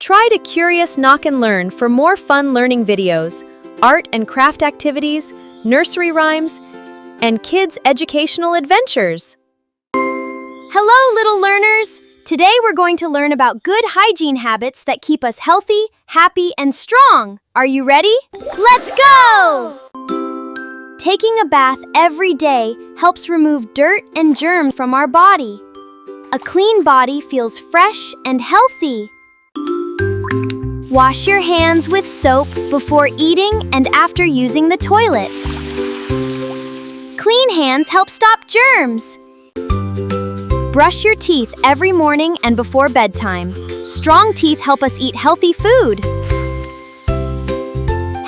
Try to Curious Knock and Learn for more fun learning videos, art and craft activities, nursery rhymes, and kids' educational adventures. Hello, little learners! Today we're going to learn about good hygiene habits that keep us healthy, happy, and strong. Are you ready? Let's go! Taking a bath every day helps remove dirt and germs from our body. A clean body feels fresh and healthy. Wash your hands with soap before eating and after using the toilet. Clean hands help stop germs. Brush your teeth every morning and before bedtime. Strong teeth help us eat healthy food.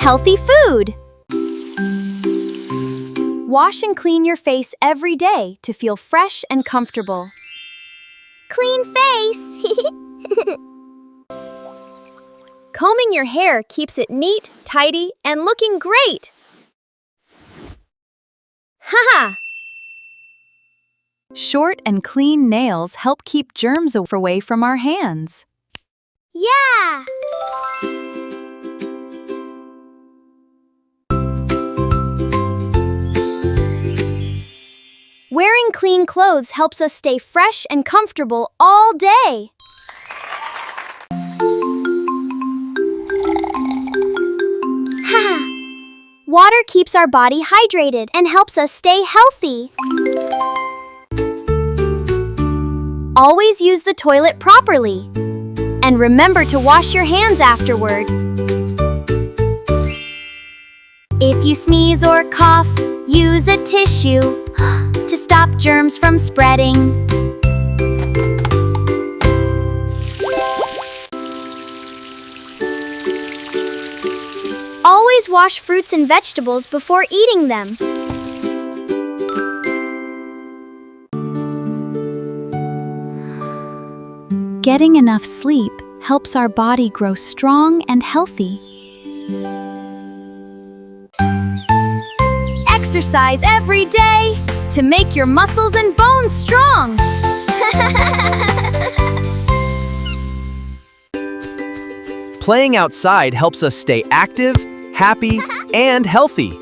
Healthy food. Wash and clean your face every day to feel fresh and comfortable. Clean face! Combing your hair keeps it neat, tidy, and looking great. Haha! Short and clean nails help keep germs away from our hands. Yeah! Wearing clean clothes helps us stay fresh and comfortable all day. Water keeps our body hydrated and helps us stay healthy. Always use the toilet properly. And remember to wash your hands afterward. If you sneeze or cough, use a tissue to stop germs from spreading. Always wash fruits and vegetables before eating them. Getting enough sleep helps our body grow strong and healthy. Exercise every day to make your muscles and bones strong. Playing outside helps us stay active, happy, and healthy.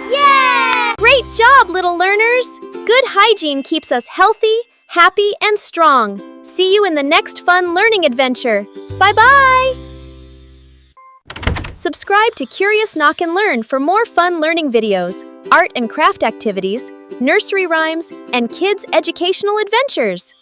Yeah! Great job, little learners! Good hygiene keeps us healthy, happy, and strong. See you in the next fun learning adventure. Bye-bye! Subscribe to Curious Knock and Learn for more fun learning videos, art and craft activities, nursery rhymes, and kids' educational adventures.